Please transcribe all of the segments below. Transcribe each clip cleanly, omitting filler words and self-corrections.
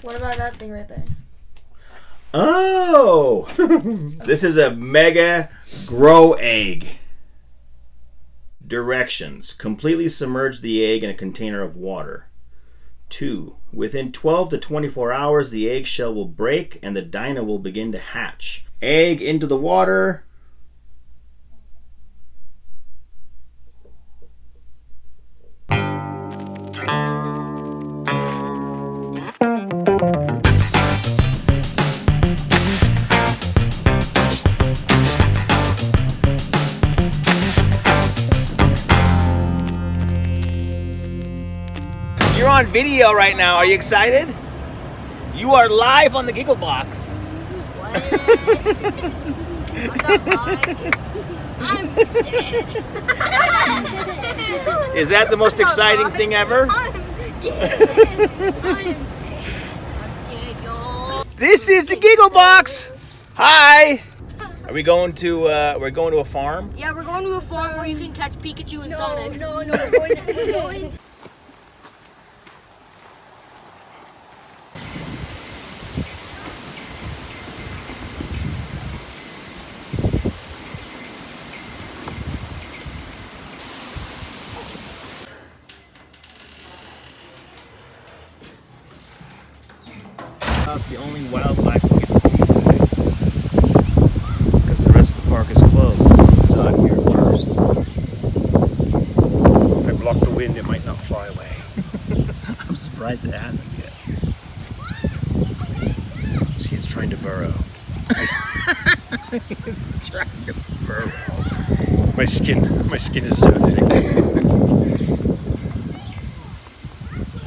What about that thing right there? Oh! This is a mega grow egg. Directions. Completely submerge the egg in a container of water. 2. Within 12 to 24 hours, the eggshell will break and the dino will begin to hatch. Egg into the water. You're on video right now. Are you excited? You are live on the Giggle Box. What? I'm dead. Is that the most exciting thing ever? I'm dead. I'm dead, y'all. This is the Giggle Box. Hi. Are we going to? We're going to a farm. Yeah, we're going to a farm where you can catch Pikachu and Sonic. No, we're going. The only wildlife we get to see today, because the rest of the park is closed. It's out here first. If I block the wind, it might not fly away. I'm surprised it hasn't yet. See, it's trying to burrow. It's trying to burrow. My skin is so thick.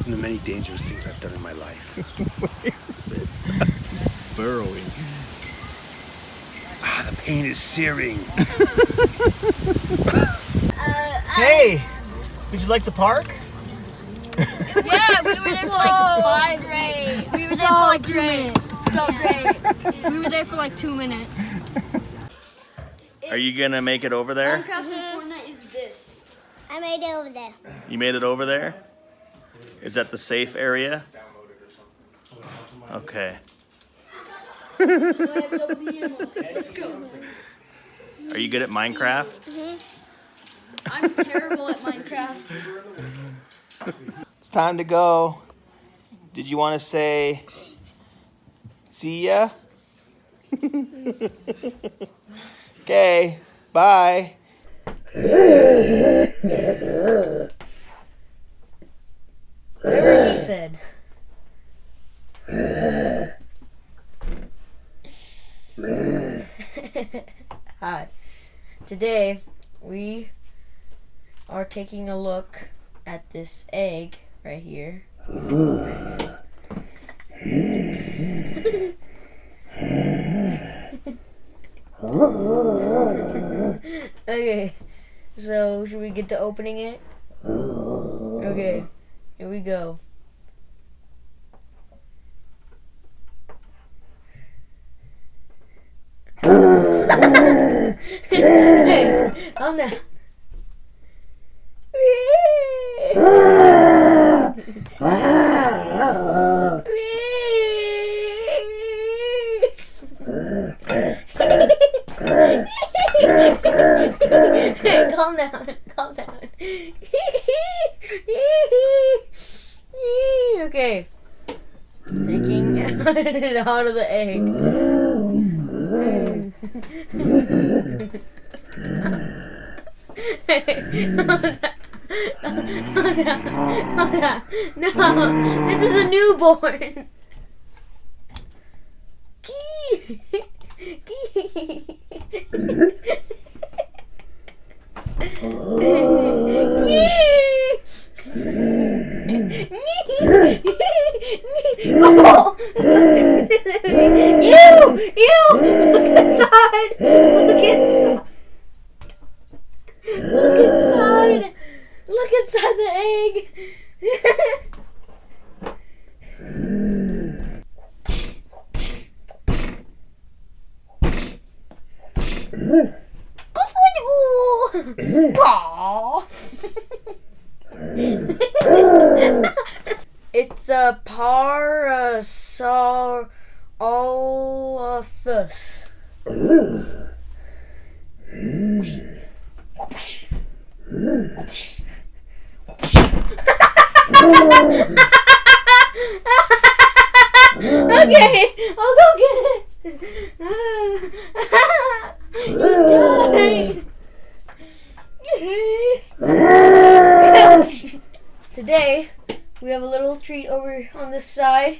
From the many dangerous things I've done in my life. It's burrowing. Ah, the pain is searing. Hey, did you like the park? Yeah, we were there for like 5 days. We were there for like 2 minutes. So great. We were there for like 2 minutes. Are you gonna make it over there? Minecraft and Fortnite is this. I made it over there. You made it over there? Is that the safe area? Okay. Let's go. Are you good at Minecraft? I'm terrible at Minecraft. It's time to go. Did you want to say see ya? Okay, bye. Whatever he said. Hi. Today we are taking a look at this egg right here. Okay, so should we get to opening it? Okay, here we go. Hey, calm down. Hey, calm down. Calm down. Okay. Taking it out of the egg. No, this is a newborn. Look inside. Look inside. Look inside. Look inside the egg. It's a parasite. Dinosaurolophus. Okay, I'll go get it. Today, we have a little treat over on this side.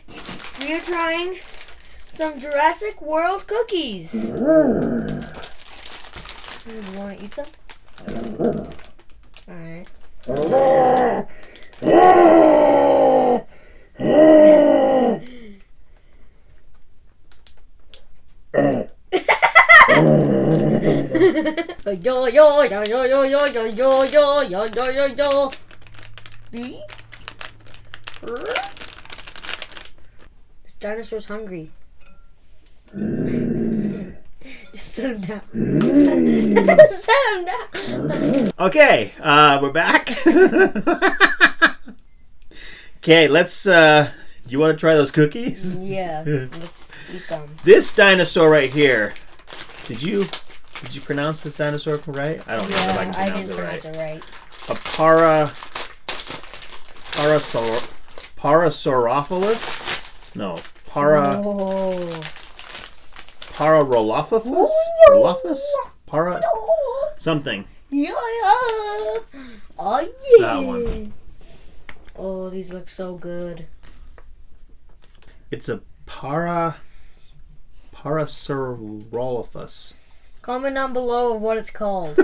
We are trying some Jurassic World cookies. You want to eat some? Alright. This dinosaur's hungry. Just set him down. Set him down. Okay, we're back. Okay, let's. You want to try those cookies? Yeah, let's eat them. This dinosaur right here. Did you pronounce this dinosaur right? I don't know if I can pronounce it right. A Parasaurophilus? No, Pararolophus? Para something. Yeah. Oh yeah. That one. Oh, these look so good. It's a Parasaurophilus. Comment down below of what it's called.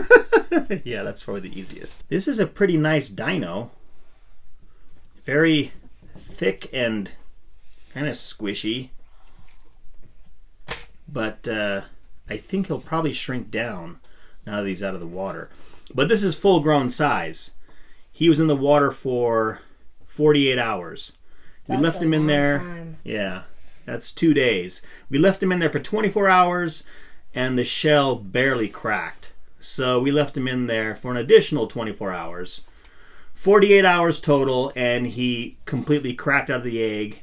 Yeah, that's probably the easiest. This is a pretty nice dino. Very thick and kind of squishy. But I think he'll probably shrink down now that he's out of the water. But this is full-grown size. He was in the water for 48 hours. We left him in there. Time. Yeah, that's 2 days. We left him in there for 24 hours, and the shell barely cracked. So we left him in there for an additional 24 hours. 48 hours total, and he completely cracked out of the egg.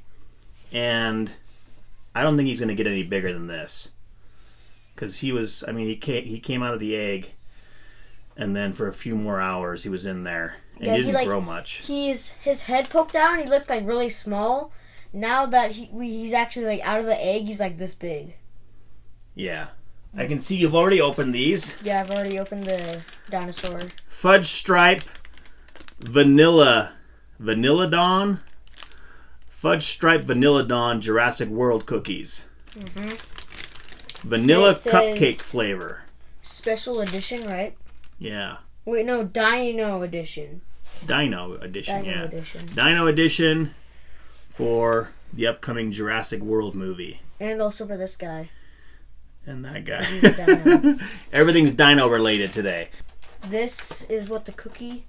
And I don't think he's going to get any bigger than this. Because he was, I mean, he came out of the egg, and then for a few more hours he was in there. And he didn't grow much. His head poked out and he looked like really small. Now that he's actually like out of the egg, he's like this big. Yeah. I can see you've already opened these. Yeah, I've already opened the dinosaur. Fudge Stripe Vanilladon. Fudge Stripe Vanilladon Jurassic World cookies. Mm-hmm. Vanilla cupcake flavor. Special edition, right? Yeah. Wait, no, Dino edition. Dino edition, Dino yeah. edition. Dino edition for the upcoming Jurassic World movie. And also for this guy. And that guy. Dino. Everything's dino related today. This is what the cookie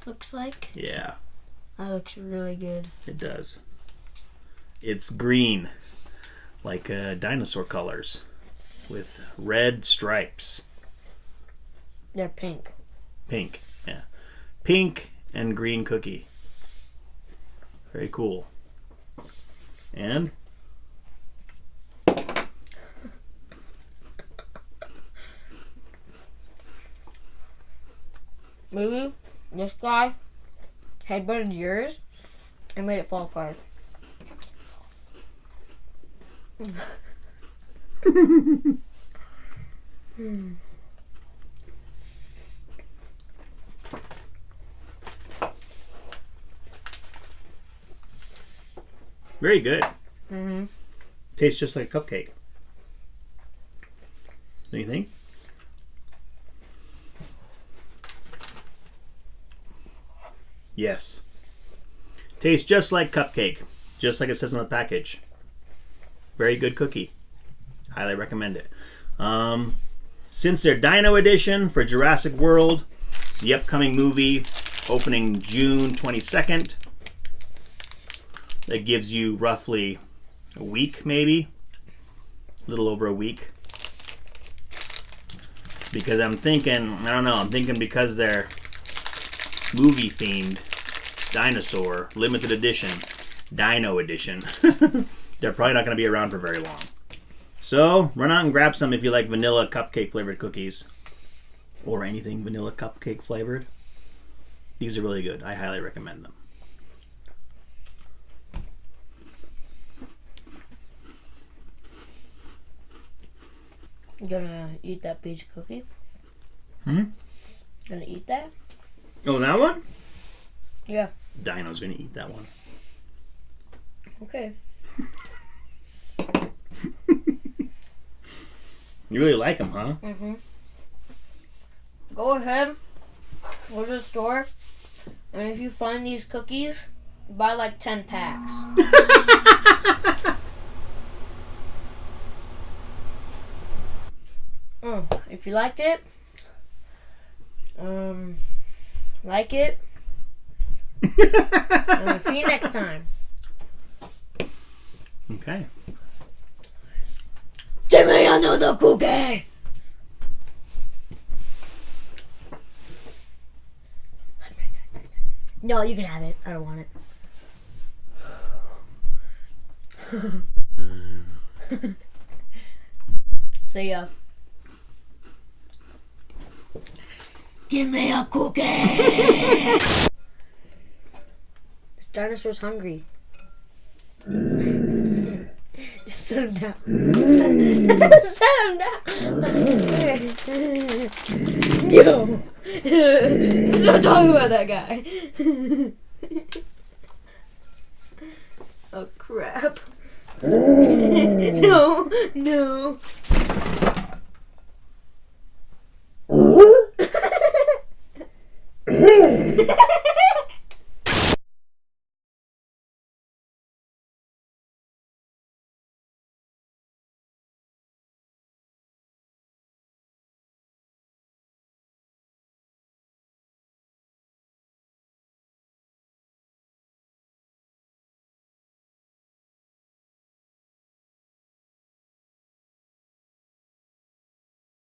looks like. Yeah. That looks really good. It does. It's green, like dinosaur colors, with red stripes. They're pink. Pink, yeah. Pink and green cookie. Very cool. And Maybe this guy headbutted yours and made it fall apart. very good. Mm-hmm. Tastes just like a cupcake. Don't you think? Yes. Tastes just like cupcake. Just like it says on the package. Very good cookie. Highly recommend it. Since they're Dino Edition for Jurassic World, the upcoming movie opening June 22nd, that gives you roughly a week, maybe. A little over a week. Because I'm thinking because they're movie themed, Dinosaur, limited edition, Dino Edition. they're probably not going to be around for very long. So run out and grab some if you like vanilla cupcake flavored cookies. Or anything vanilla cupcake flavored. These are really good. I highly recommend them. You gonna eat that piece of cookie? Gonna eat that? Oh, that one? Yeah. Dino's gonna eat that one. Okay. You really like them, huh? Mm-hmm. Go ahead, go to the store, and if you find these cookies, buy like 10 packs. If you liked it, like it, and we'll see you next time. Okay. Give me another cookie! No, you can have it. I don't want it. See ya. Give me a cookie! This dinosaur's hungry. Just set him down. Set him down! Yo! Stop talking about that guy. Oh crap. No, no.